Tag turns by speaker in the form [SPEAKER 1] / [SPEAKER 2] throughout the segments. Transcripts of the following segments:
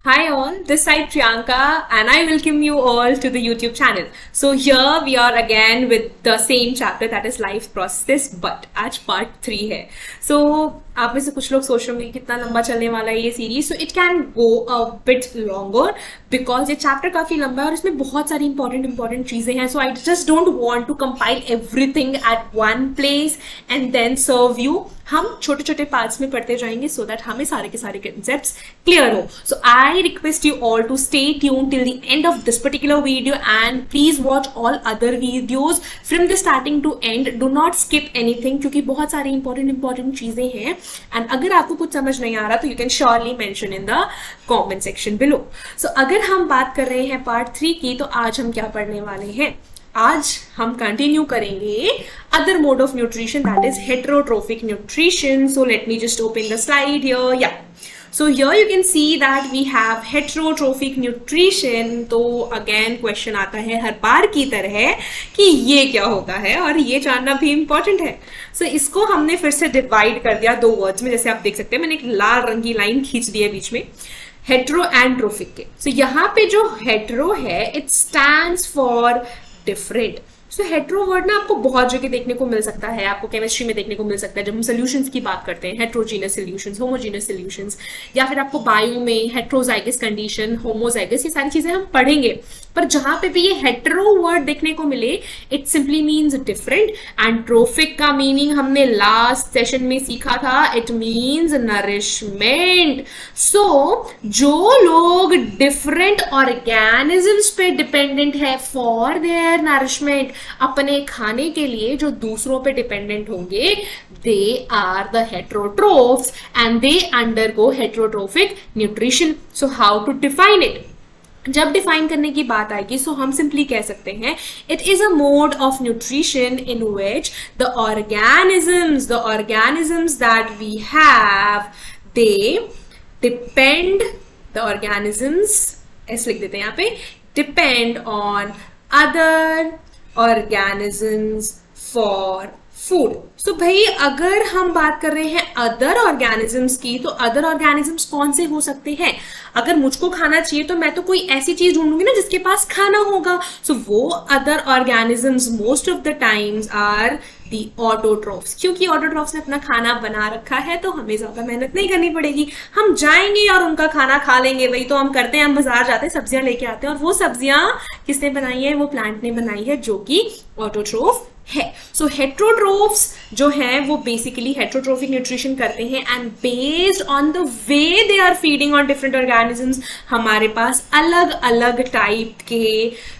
[SPEAKER 1] Hi all, this side Priyanka and I welcome you all to the YouTube channel. So here we are again with the same chapter that is life process but आज part 3 है. So आप में से कुछ लोग सोच रहे होंगे कितना लंबा चलने वाला है ये series. So it can go a bit longer because ये चैप्टर काफी लंबा है और इसमें बहुत सारी इंपॉर्टेंट चीजें हैं. सो I just don't want to compile everything at one place and then serve you. हम छोटे छोटे पार्ट्स में पढ़ते जाएंगे सो दैट हमें सारे के सारे कंसेप्ट्स क्लियर हो. सो I request you all to stay tune till the end of this particular video and please watch all other videos from the starting to and. Do not skip anything क्योंकि बहुत सारी important चीजें हैं and अगर आपको कुछ समझ नहीं आ रहा तो you can surely mention in the comment section below. सो अगर हम बात कर रहे हैं पार्ट 3 की तो आज हम क्या पढ़ने वाले हैं. आज हम कंटिन्यू करेंगे other mode of nutrition that is heterotrophic nutrition. So let me just open the slide here. या so here you can see that we have heterotrophic nutrition. तो again question आता है हर बार की तरह कि ये क्या होता है और ये जानना भी important है. so इसको हमने फिर से डिवाइड कर दिया दो वर्ड्स में. जैसे आप देख सकते हैं मैंने एक लाल रंग की लाइन खींच दी है बीच में हेट्रो एंड ट्रोफिक के. so यहाँ पे जो हेट्रो है it stands for different. So hetero word ना आपको बहुत जगह देखने को मिल सकता है. आपको केमिस्ट्री में देखने को मिल सकता है जब हम सोल्यूशंस की बात करते हैं. हेट्रोजीनस सोल्यूशंस, होमोजीनस सोल्यूशंस, या फिर आपको बायो में हेट्रोजाइगस कंडीशन, होमोजाइगस, ये सारी चीजें हम पढ़ेंगे. पर जहां पे भी ये हेट्रो वर्ड देखने को मिले it simply means different. And trophic का मीनिंग हमने लास्ट सेशन में सीखा था. It means nourishment. सो जो लोग डिफरेंट ऑर्गेनिजम्स पे डिपेंडेंट है फॉर देयर नरिशमेंट, अपने खाने के लिए जो दूसरों पे डिपेंडेंट होंगे, दे are the हेटेरोट्रोफ्स and they undergo heterotrophic nutrition. So how to define it. जब डिफाइन करने की बात आएगी सो हम सिंपली कह सकते हैं it is a mode of nutrition in which the organisms that we have they depend, the organisms ऐसे लिख देते हैं यहाँ पे, depend on other organisms for food. सो भाई अगर हम बात कर रहे हैं अदर ऑर्गेनिजम्स की तो अदर ऑर्गेनिजम्स कौन से हो सकते हैं. अगर मुझको खाना चाहिए तो मैं तो कोई ऐसी चीज ढूंढूंगी ना जिसके पास खाना होगा. सो वो other organisms most of the times are the autotrophs. क्योंकि ऑटोट्रोफ्स ने अपना खाना बना रखा है तो हमें ज्यादा मेहनत नहीं करनी पड़ेगी. हम जाएंगे और उनका खाना खा लेंगे. वही तो हम करते हैं, हम बाजार जाते हैं, सब्जियां लेके आते हैं और वो सब्जियां किसने बनाई है, वो प्लांट ने बनाई है जो कि ऑटोट्रोफ है. सो हेटेरोट्रोफ्स जो हैं वो बेसिकली हेटेरोट्रोफिक न्यूट्रिशन करते हैं and based on the way they are feeding on different organisms हमारे पास अलग अलग टाइप के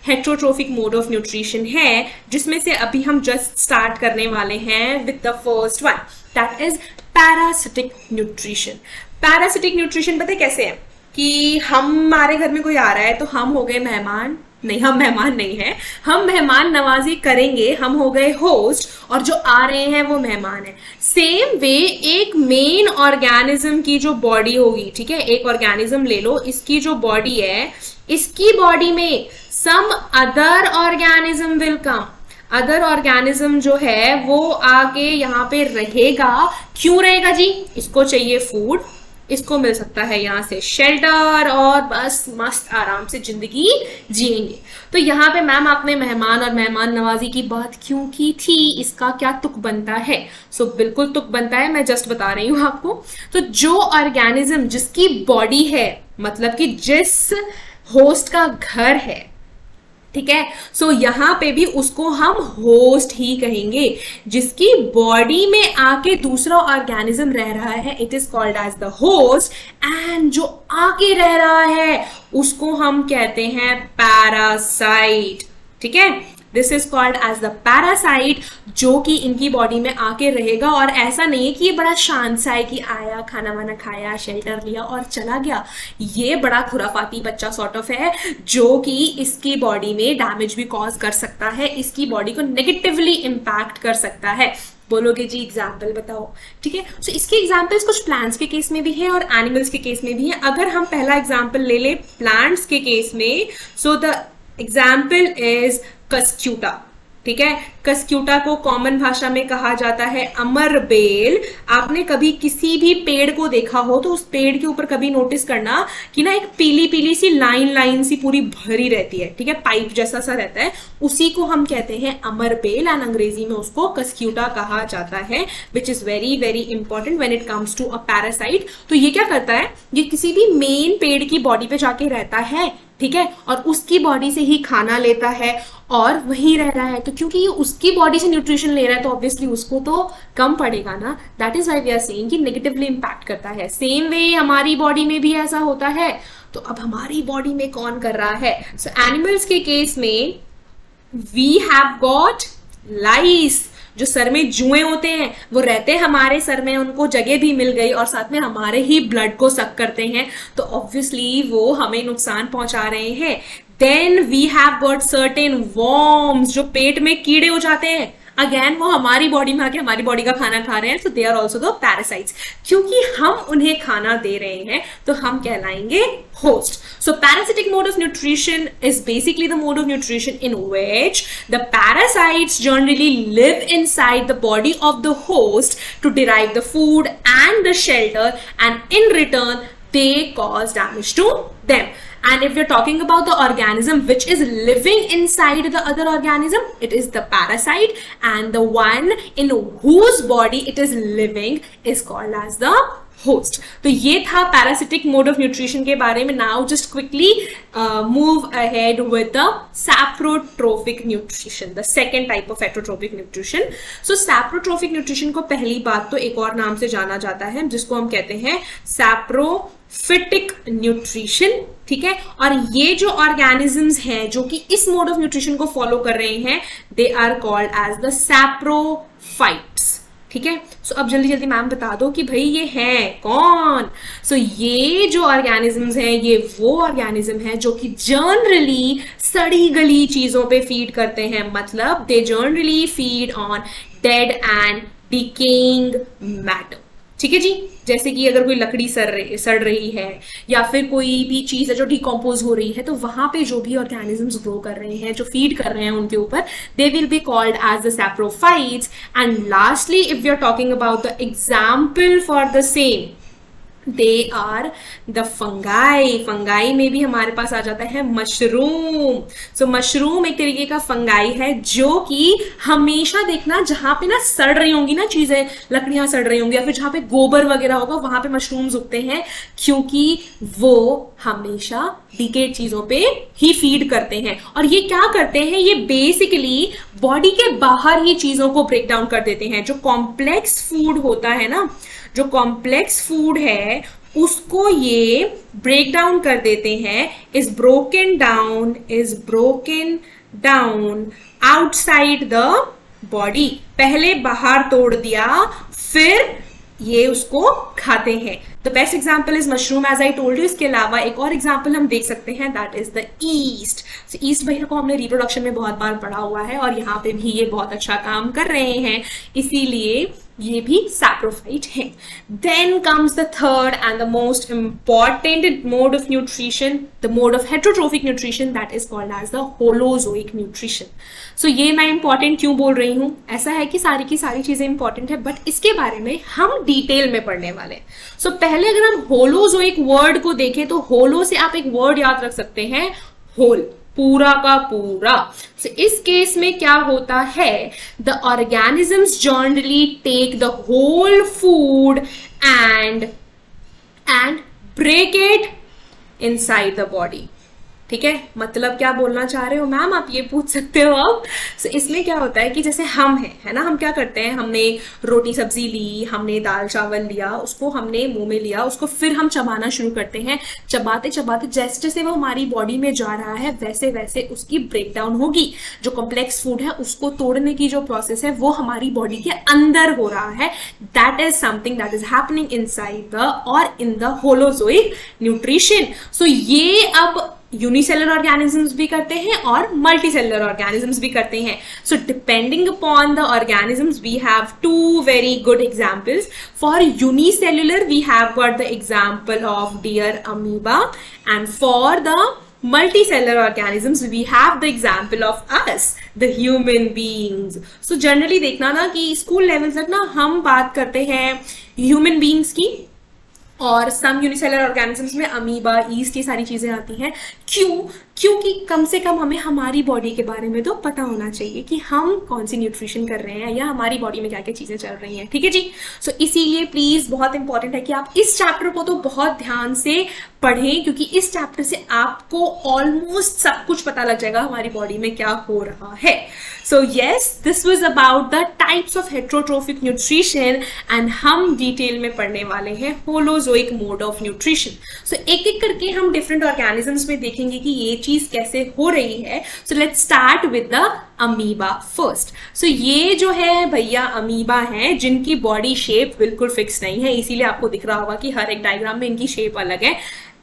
[SPEAKER 1] हेटेरोट्रोफिक मोड ऑफ न्यूट्रिशन है, जिसमें से अभी हम जस्ट स्टार्ट करने वाले हैं with the first one that is parasitic nutrition. Parasitic nutrition पता है कैसे है कि हमारे घर में कोई आ रहा है तो हम हो गए मेहमान. नहीं, हम मेहमान नहीं है, हम मेहमान नवाजी करेंगे, हम हो गए होस्ट और जो आ रहे हैं वो मेहमान है. सेम वे एक मेन ऑर्गेनिज्म की जो बॉडी होगी, ठीक है, एक ऑर्गेनिज्म ले लो, इसकी जो बॉडी है, इसकी बॉडी में some other organism will come. Other organism जो है वो आके यहाँ पे रहेगा. क्यों रहेगा जी? इसको चाहिए फूड, इसको मिल सकता है यहाँ से शेल्टर और बस मस्त आराम से जिंदगी जिएंगे. तो यहाँ पे मैम आपने मेहमान और मेहमान नवाजी की बात क्यों की थी, इसका क्या तुक बनता है? सो बिल्कुल तुक बनता है, मैं जस्ट बता रही हूँ आपको. तो जो ऑर्गेनिज्म जिसकी बॉडी है, मतलब कि जिस होस्ट का घर है, ठीक है, सो यहाँ पे भी उसको हम होस्ट ही कहेंगे. जिसकी बॉडी में आके दूसरा ऑर्गेनिज्म रह रहा है it is called as the host. And जो आके रह रहा है उसको हम कहते हैं पैरासाइट. ठीक है, this is called as the parasite, जो कि इनकी बॉडी में आके रहेगा. और ऐसा नहीं है कि ये बड़ा शांत सा है कि आया, खाना वाना खाया, शेल्टर लिया और चला गया. ये बड़ा खुराफाती बच्चा सॉर्ट ऑफ है जो कि इसकी बॉडी में डैमेज भी कॉज कर सकता है, इसकी बॉडी को नेगेटिवली इम्पैक्ट कर सकता है. बोलोगे जी एग्जाम्पल बताओ, ठीक है. सो इसके एग्जाम्पल्स कुछ प्लांट्स के केस में भी है और एनिमल्स के केस में भी है. अगर हम पहला एग्जाम्पल ले ले प्लांट्स के केस में, so the example is Cuscuta. ठीक है। कस्क्यूटा को कॉमन भाषा में कहा जाता है अमर बेल। आपने कभी किसी भी पेड़ को देखा हो तो उस पेड़ के ऊपर कभी नोटिस करना कि ना एक पीली पीली सी लाइन लाइन सी पूरी भरी रहती है, ठीक है, पाइप जैसा सा रहता है, उसी को हम कहते हैं अमर बेल एंड अंग्रेजी में उसको कस्क्यूटा कहा जाता है, which is very very important when it comes to a parasite. तो ये क्या करता है, ये किसी भी मेन पेड़ की बॉडी पे जाके रहता है, ठीक है, और उसकी बॉडी से ही खाना लेता है और वहीं रह रहा है। तो क्योंकि ये उसकी बॉडी से न्यूट्रिशन ले रहा है तो ऑब्वियसली उसको तो कम पड़ेगा ना। That is why we are saying कि नेगेटिवली इंपैक्ट करता है। सेम वे हमारी बॉडी में भी ऐसा होता है। तो अब हमारी बॉडी में कौन कर रहा है? सो एनिमल्स के केस में वी हैव गॉट लाइस। जो सर में जुएं होते हैं वो रहते हैं हमारे सर में, उनको जगह भी मिल गई और साथ में हमारे ही ब्लड को सक करते हैं, तो ऑब्वियसली वो हमें नुकसान पहुंचा रहे हैं। Then we have got certain worms, जो पेट में कीड़े हो जाते हैं, अगेन वो हमारी बॉडी में आके हमारी बॉडी का खाना खा रहे हैं, सो they are also the parasites. क्योंकि हम उन्हें खाना दे रहे हैं तो हम कहलाएंगे host. So parasitic mode of nutrition is basically the mode of nutrition in which the parasites generally live inside the body of the host to derive the food and the shelter, and in return they cause damage to them. And if you're talking about the organism which is living inside the other organism, it is the parasite, and the one in whose body it is living is called as the host. तो ये था parasitic mode of nutrition के बारे में। Now just quickly move ahead with the सैप्रोट्रोफिक nutrition, the second type of heterotrophic nutrition. So सैप्रोट्रोफिक nutrition को पहली बात तो एक और नाम से जाना जाता है जिसको हम कहते हैं सैप्रोफिटिक न्यूट्रिशन, ठीक है। और ये जो ऑर्गेनिजम्स हैं जो कि इस मोड ऑफ न्यूट्रिशन को फॉलो कर रहे हैं, they are called as the saprophytes, ठीक है। सो अब जल्दी जल्दी मैम बता दो कि भाई ये है कौन। सो ये जो ऑर्गेनिजम्स हैं ये वो ऑर्गेनिज्म है जो कि जनरली सड़ी गली चीजों पे फीड करते हैं, मतलब they generally feed on dead and decaying matter, ठीक है जी। जैसे कि अगर कोई लकड़ी सड़ रही है या फिर कोई भी चीज है जो डिकम्पोज हो रही है, तो वहां पे जो भी ऑर्गेनिजम्स ग्रो कर रहे हैं, जो फीड कर रहे हैं उनके ऊपर, they will be called as the saprophytes. And lastly if you are talking about the example for the same, they are the fungi. Fungi में भी हमारे पास आ जाता है मशरूम। सो मशरूम एक तरीके का फंगाई है जो कि हमेशा देखना जहां पे ना सड़ रही होंगी ना चीजें, लकड़ियां सड़ रही होंगी या फिर जहां पे गोबर वगैरह होगा वहां पे मशरूम्स उगते हैं, क्योंकि वो हमेशा डिकेड चीजों पे ही फीड करते हैं। और ये क्या करते हैं, ये बेसिकली बॉडी के बाहर ही चीजों को ब्रेक डाउन कर देते हैं। जो कॉम्प्लेक्स फूड होता है ना, जो कॉम्प्लेक्स फूड है उसको ये ब्रेक डाउन कर देते हैं, is broken down outside the body. पहले बाहर तोड़ दिया फिर ये उसको खाते हैं। The best example is mushroom as I told you. इसके अलावा एक और एग्जाम्पल हम देख सकते हैं, that is the yeast. Yeast भैया को हमने रिप्रोडक्शन में बहुत बार पढ़ा हुआ है और यहाँ पे भी ये बहुत अच्छा काम कर रहे हैं, इसीलिए ये भी सैप्रोफाइट है। Then comes the third and the most important mode of nutrition, the mode of heterotrophic nutrition, that is called as the holozoic nutrition. So ये मैं इंपॉर्टेंट क्यों बोल रही हूं, ऐसा है कि सारी की सारी चीजें इंपॉर्टेंट है बट इसके बारे में हम डिटेल में पढ़ने वाले हैं। सो पहले अगर हम होलोजोइक वर्ड को देखें तो होलो से आप एक वर्ड याद रख सकते हैं, होल, पूरा का पूरा। So, इस केस में क्या होता है, the organisms generally take the whole food and break it inside the body, ठीक है। मतलब क्या बोलना चाह रहे हो मैम, आप ये पूछ सकते हो अब। so, इसमें क्या होता है कि जैसे हम हैं, है ना, हम क्या करते हैं, हमने रोटी सब्जी ली, हमने दाल चावल लिया, उसको हमने मुंह में लिया, उसको फिर हम चबाना शुरू करते हैं। चबाते चबाते जैसे जैसे वो हमारी बॉडी में जा रहा है वैसे वैसे उसकी ब्रेक डाउन होगी। जो कॉम्प्लेक्स फूड है उसको तोड़ने की जो प्रोसेस है वो हमारी बॉडी के अंदर हो रहा है। That is something that is happening inside the और in the holozoic nutrition. So ये अब यूनिसेलुलर ऑर्गेनिजम्स भी करते हैं और मल्टीसेलुलर ऑर्गेनिजम्स भी करते हैं। So depending upon the organisms we have two very good examples. For unicellular we have got the example of dear amoeba, and for the multicellular organisms, we have the example of us, the human beings. So generally देखना ना कि school level तक ना हम बात करते हैं human beings की, और सम यूनिसेलर ऑर्गेनिजम्स में अमीबा, ईस्ट, ये सारी चीजें आती हैं. क्यों? क्योंकि कम से कम हमें हमारी बॉडी के बारे में तो पता होना चाहिए कि हम कौन सी न्यूट्रिशन कर रहे हैं या हमारी बॉडी में क्या क्या चीजें चल रही हैं. ठीक है जी. सो इसीलिए प्लीज बहुत इंपॉर्टेंट है कि आप इस चैप्टर को तो बहुत ध्यान से पढ़ें, क्योंकि इस चैप्टर से आपको ऑलमोस्ट सब कुछ पता लग जाएगा हमारी बॉडी में क्या हो रहा है. So yes, this was about the types of heterotrophic nutrition, and हम डिटेल में पढ़ने वाले हैं होलोजोइक मोड ऑफ न्यूट्रिशन. सो एक एक करके हम डिफरेंट ऑर्गेनिजम्स में देखेंगे कि ये चीज कैसे हो रही है. So let's start with the amoeba first. So ये जो है भैया अमीबा हैं, जिनकी बॉडी शेप बिल्कुल फिक्स नहीं है, इसीलिए आपको दिख रहा होगा कि हर एक डायग्राम में इनकी शेप अलग है.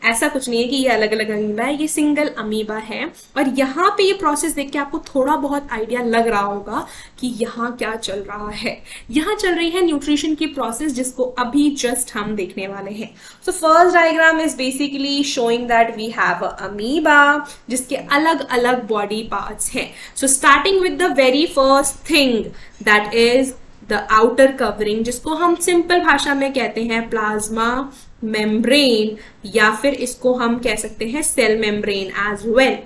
[SPEAKER 1] ऐसा कुछ नहीं है कि ये अलग अलग अमीबा है, ये सिंगल अमीबा है. और यहाँ पे ये प्रोसेस देख के आपको थोड़ा बहुत आइडिया लग रहा होगा कि यहाँ क्या चल रहा है. यहाँ चल रही है न्यूट्रिशन की प्रोसेस, जिसको अभी जस्ट हम देखने वाले हैं. So first diagram is basically showing that we have a amoeba, जिसके अलग अलग बॉडी पार्ट्स हैं. So starting with the very first thing, that is the outer covering, जिसको हम सिंपल भाषा में कहते हैं प्लाज्मा मेम्ब्रेन, या फिर इसको हम कह सकते हैं cell membrane as well.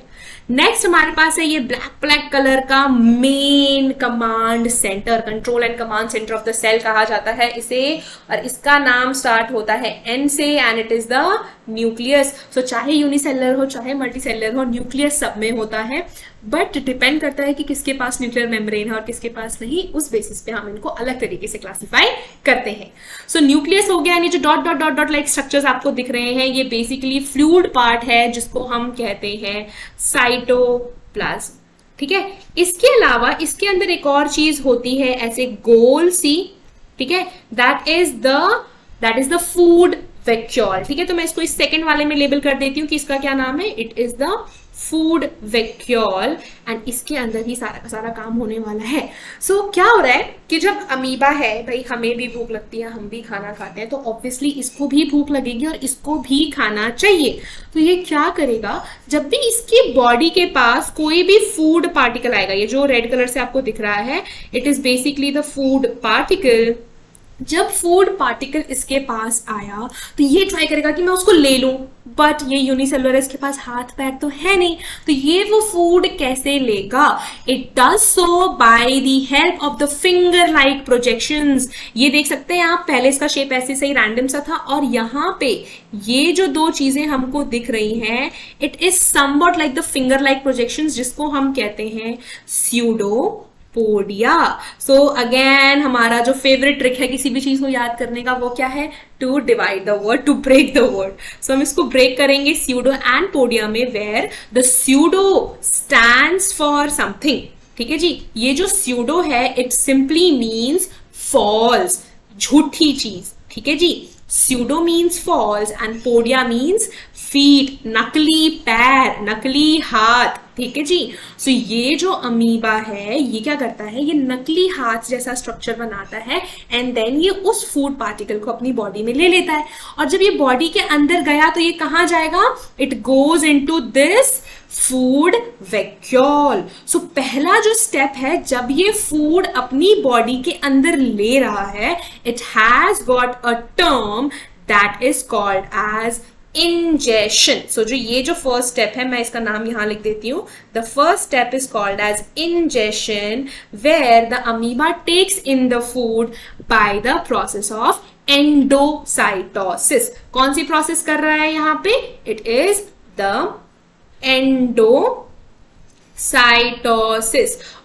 [SPEAKER 1] Next हमारे पास है ये ब्लैक कलर का main command centre, control and command centre of the cell कहा जाता है इसे, और इसका नाम स्टार्ट होता है एन से, and it is the nucleus. So चाहे यूनिसेलर हो चाहे मल्टीसेलर हो, न्यूक्लियस सब में होता है, बट डिपेंड करता है कि किसके पास न्यूक्लियर मेम्ब्रेन है और किसके पास नहीं. उस बेसिस पे हम इनको अलग तरीके से क्लासिफाई करते हैं. सो न्यूक्लियस हो गया, यानी जो dot dot dot dot like structures आपको दिख रहे हैं, ये बेसिकली फ्लूइड पार्ट है, जिसको हम कहते हैं साइटोप्लाज्म. ठीक है. इसके अलावा इसके अंदर एक और चीज होती है ऐसे गोल सी. ठीक है. That is the food vacuole. ठीक है. तो मैं इसको इस सेकंड वाले में लेबल कर देती हूँ कि इसका क्या नाम है. It is the food vacuole, and इसके अंदर ही सारा का सारा काम होने वाला है. सो क्या हो रहा है कि जब अमीबा है, भाई हमें भी भूख लगती है, हम भी खाना खाते हैं, तो ऑब्वियसली इसको भी भूख लगेगी और इसको भी खाना चाहिए. तो ये क्या करेगा, जब भी इसकी बॉडी के पास कोई भी फूड पार्टिकल आएगा, ये जो रेड कलर से आपको दिख रहा है, it is basically the food particle. जब फूड पार्टिकल इसके पास आया तो ये ट्राई करेगा कि मैं उसको ले लूं, बट ये यूनिसेलुलर है, इसके पास हाथ पैर तो है नहीं, तो ये वो फूड कैसे लेगा. It does so by the help of the finger like projections. ये देख सकते हैं आप, पहले इसका शेप ऐसे सही रैंडम सा था, और यहाँ पे ये जो दो चीजें हमको दिख रही हैं, it is somewhat like the finger like projections, जिसको हम कहते हैं स्यूडो पोडिया. सो अगेन हमारा जो फेवरेट ट्रिक है किसी भी चीज को याद करने का, वो क्या है, to divide the word, to break the word. So हम इसको ब्रेक करेंगे स्यूडो एंड पोडिया में, where the pseudo stands for something. ठीक है जी. ये जो स्यूडो है, इट सिंपली मीन्स फॉल्स, झूठी चीज. ठीक है जी. Pseudo means false and podia means feet, नकली पैर, नकली हाथ. ठीक है जी. सो ये जो अमीबा है, ये क्या करता है, ये नकली हाथ जैसा स्ट्रक्चर बनाता है, एंड देन ये उस फूड पार्टिकल को अपनी बॉडी में ले लेता है. और जब ये बॉडी के अंदर गया तो ये कहाँ जाएगा, it goes into this food vacuole. So पहला जो स्टेप है, जब ये फूड अपनी बॉडी के अंदर ले रहा है, it has got a term that is called as ingestion. So जो ये जो फर्स्ट स्टेप है, मैं इसका नाम यहां लिख देती हूं. The first step is called as ingestion, where the amoeba takes in the food by the process of endocytosis. कौन सी प्रोसेस कर रहा है यहाँ पे, इट इज द एंडोसाइटोसिस.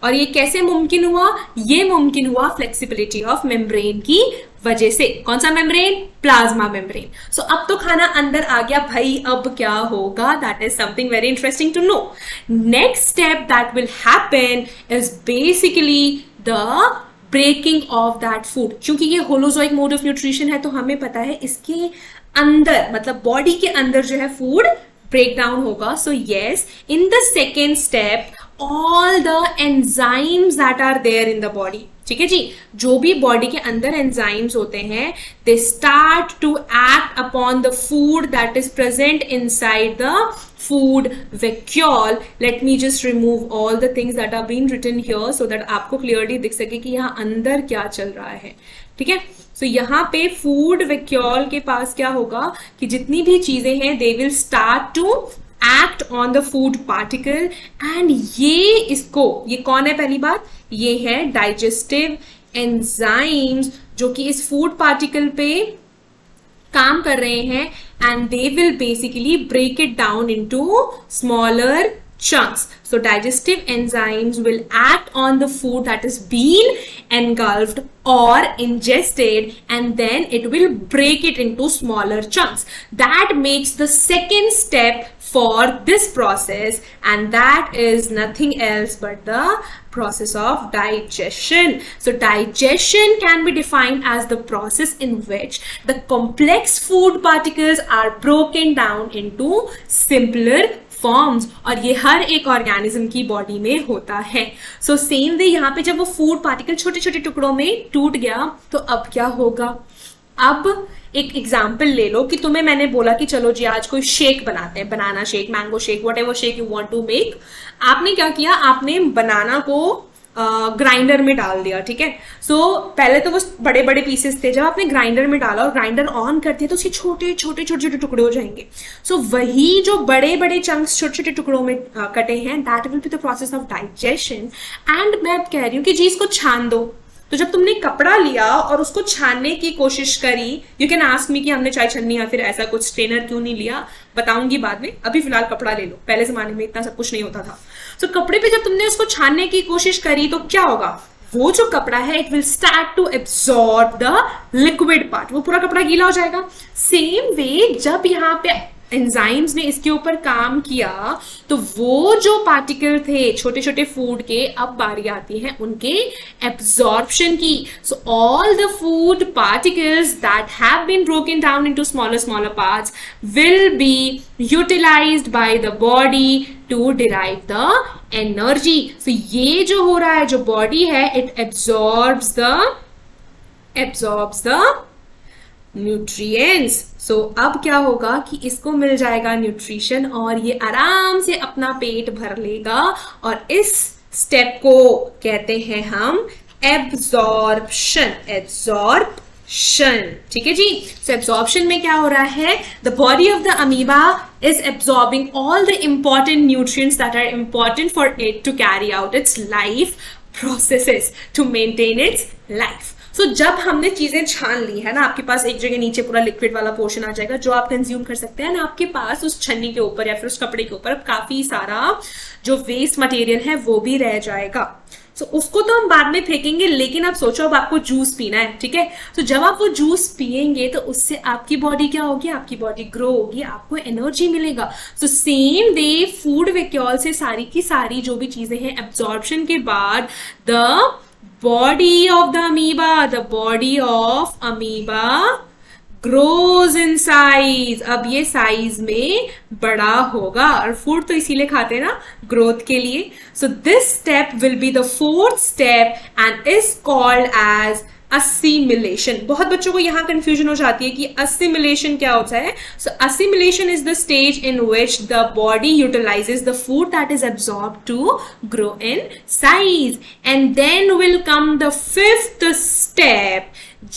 [SPEAKER 1] और ये कैसे मुमकिन हुआ, ये मुमकिन हुआ फ्लेक्सिबिलिटी ऑफ मेम्ब्रेन की वजह से. कौन सा मेम्ब्रेन, प्लाज्मा मेम्ब्रेन. सो अब तो खाना अंदर आ गया भाई, अब क्या होगा, that is something very interesting to know. Next step that will happen is basically the breaking of that food. क्योंकि ये होलोजोइक मोड ऑफ न्यूट्रिशन है, तो हमें पता है इसके अंदर, मतलब बॉडी के अंदर जो है फूड break down होगा. So yes, in the second step, all the enzymes that are there in the body, ठीक है जी। जो भी बॉडी के अंदर एंजाइम्स होते हैं, they start to act upon the food that is present inside the food vacuole. Let me just remove all the things that are being written here so that आपको clearly दिख सके कि यहाँ अंदर क्या चल रहा है, ठीक है। So यहाँ पे फूड वैक्यूल के पास क्या होगा कि जितनी भी चीजें हैं they will start to act on the food particle and ये कौन है, पहली बात ये है डाइजेस्टिव एंजाइम्स जो कि इस फूड पार्टिकल पे काम कर रहे हैं and they will basically break it down into smaller chunks. So digestive enzymes will act on the food that is being engulfed or ingested and then it will break it into smaller chunks. That makes the second step for this process and that is nothing else but the process of digestion. So digestion can be defined as the process in which the complex food particles are broken down into simpler forms और ये हर एक organism की body में होता है। So same way यहाँ पे जब वो फूड पार्टिकल छोटे छोटे टुकड़ों में टूट गया तो अब क्या होगा। अब एक एग्जाम्पल ले लो कि तुम्हें मैंने बोला कि चलो जी आज कोई शेक बनाते हैं, banana shake, mango shake, whatever shake you want to make. आपने क्या किया, आपने बनाना को ग्राइंडर में डाल दिया, ठीक है। सो पहले तो वो बड़े बड़े पीसेस थे, जब आपने ग्राइंडर में डाला और ग्राइंडर ऑन करते हैं तो उसके छोटे छोटे छोटे छोटे टुकड़े हो जाएंगे। सो वही जो बड़े बड़े चंक्स छोटे छोटे टुकड़ों में कटे हैं, that will be the process of digestion. And मैं कह रही हूँ कि जी इसको छान दो। तो जब तुमने कपड़ा लिया और उसको छानने की कोशिश करी, यू कैन आस्क मी कि हमने चाय छन्नी या फिर ऐसा कुछ स्ट्रेनर क्यों नहीं लिया, बताऊंगी बाद में, अभी फिलहाल कपड़ा ले लो। पहले जमाने में इतना सब कुछ नहीं होता था। तो कपड़े पे जब तुमने उसको छानने की कोशिश करी तो क्या होगा, वो जो कपड़ा है it will start to absorb the liquid part, वो पूरा कपड़ा गीला हो जाएगा। सेम वे जब यहाँ पे एंजाइम्स ने इसके ऊपर काम किया तो वो जो पार्टिकल थे छोटे छोटे फूड के, अब बारी आती है उनके एब्जॉर्प्शन की। So all the food particles that have been broken down into smaller parts will be utilized by the body to derive the energy. So ये जो हो रहा है, जो बॉडी है, it absorbs the nutrients. So अब क्या होगा कि इसको मिल जाएगा न्यूट्रिशन और ये आराम से अपना पेट भर लेगा और इस स्टेप को कहते हैं हम एब्जॉर्प्शन। ठीक है जी। सो एब्जॉर्प्शन में क्या हो रहा है, the body of the amoeba is absorbing all the important nutrients that are important for it to carry out its life processes to maintain its life. So, जब हमने चीजें छान ली है ना, आपके पास एक जगह नीचे पूरा लिक्विड वाला पोर्शन आ जाएगा जो आप कंज्यूम कर सकते हैं ना, आपके पास उस छन्नी के ऊपर या फिर उस कपड़े के ऊपर काफी सारा जो वेस्ट मटेरियल है वो भी रह जाएगा। सो उसको तो हम बाद में फेंकेंगे, लेकिन आप सोचो अब आपको जूस पीना है, ठीक है। तो जब आप वो जूस पिएंगे तो उससे आपकी बॉडी क्या होगी, आपकी बॉडी ग्रो होगी, आपको एनर्जी मिलेगा। So same way food vacuole से सारी की सारी जो भी चीजें हैं एब्जॉर्प्शन के बाद the body of the amoeba grows in size। अब ये साइज में बड़ा होगा और फूड तो इसीलिए खाते हैं ना, ग्रोथ के लिए। So this step will be the fourth step and is called as assimilation। बहुत बच्चों को यहाँ कंफ्यूजन हो जाती है कि assimilation क्या होता है। So assimilation is the stage in which the body utilizes the food that is absorbed to grow in size, and then will come the fifth step,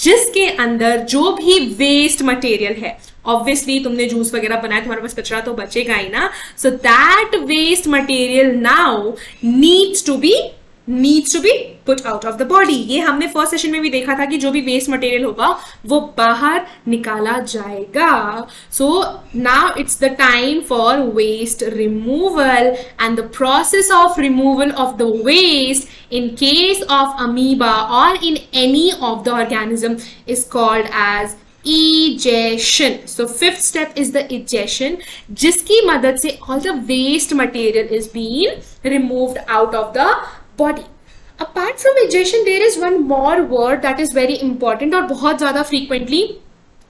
[SPEAKER 1] जिसके अंदर जो भी वेस्ट मटेरियल है, ऑब्वियसली तुमने जूस वगैरह बनाया, तुम्हारे पास कचरा तो बचेगा ही ना। So that waste material now needs to be put out of the body. ये हमने फर्स्ट सेशन में भी देखा था कि जो भी वेस्ट मटेरियल होगा वो बाहर निकाला जाएगा। So now it's the time for waste removal and the process of removal of the waste in case of amoeba or in any of the organism is called as egestion. So fifth step is the egestion, जिसकी मदद से all the waste material is being removed out of the body. Apart from egestion, there is one more word that is very important और बहुत ज्यादा frequently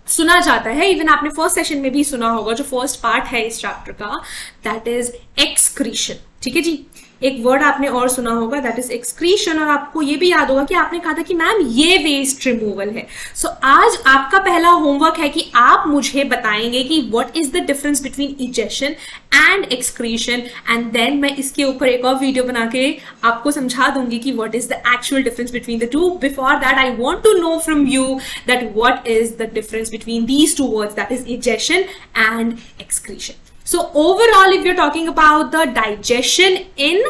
[SPEAKER 1] सुना जाता है, even आपने फर्स्ट सेशन में भी सुना होगा, जो फर्स्ट पार्ट है इस चैप्टर का, दैट इज एक्सक्रीशन। ठीक है जी, एक वर्ड आपने और सुना होगा, दैट इज एक्सक्रीशन, और आपको ये भी याद होगा कि आपने कहा था कि मैम ये वेस्ट रिमूवल है. सो आज आपका पहला होमवर्क है कि आप मुझे बताएंगे कि what is the difference between egestion and excretion, and then मैं इसके ऊपर एक और वीडियो बना के आपको समझा दूंगी कि what is the actual difference between the two. Before that I want to know from you that what is the difference between these two words, that is egestion and excretion. So overall, if you're talking about the digestion in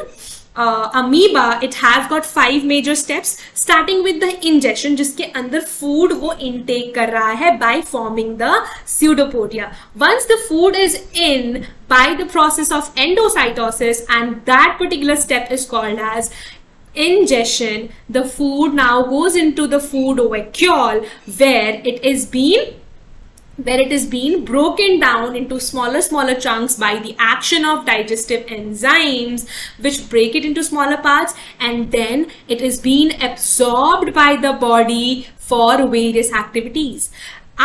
[SPEAKER 1] amoeba, it has got 5 major steps, starting with the ingestion, जिसके अंदर food वो intake कर रहा है by forming the pseudopodia. Once the food is in by the process of endocytosis, and that particular step is called as ingestion, the food now goes into the food vacuole, where it is being broken down into smaller chunks by the action of digestive enzymes, which break it into smaller parts, and then it is being absorbed by the body for various activities.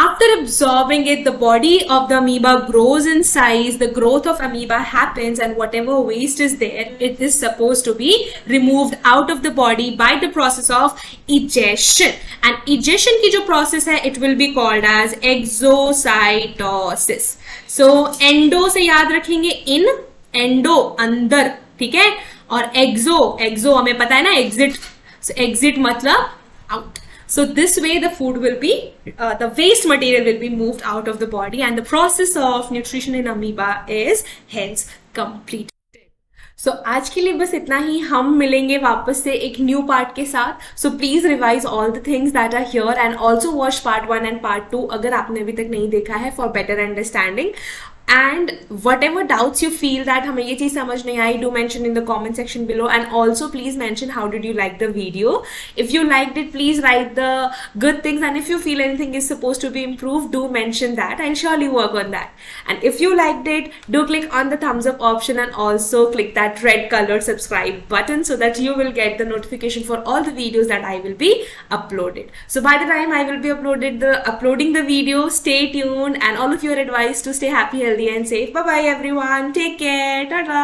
[SPEAKER 1] After absorbing it, the body of the amoeba grows in size, the growth of amoeba happens, and whatever waste is there, it is supposed to be removed out of the body by the process of egestion. And egestion की जो process है, it will be called as exocytosis. So endo से याद रखेंगे in, endo अंदर, ठीक है, और exo हमें पता है ना exit, so exit मतलब out. So this way the food will be, the waste material will be moved out of the body, and the process of nutrition in amoeba is hence complete. So आज के लिए बस इतना ही. हम मिलेंगे वापस से एक न्यू पार्ट के साथ. So please revise all the things that are here and also watch part 1 and part 2 अगर आपने अभी तक नहीं देखा है, for better understanding. And whatever doubts you feel that हमें ये चीज़ समझ नहीं आई, do mention in the comment section below, and also please mention how did you like the video. If you liked it, please write the good things, and if you feel anything is supposed to be improved, do mention that. I'll surely work on that. And if you liked it, do click on the thumbs up option and also click that red colored subscribe button so that you will get the notification for all the videos that I will be uploaded. So by the time I will be uploading the video, stay tuned, and all of your advice to stay happy, healthy and safe. Bye bye everyone. Take care. Ta-da.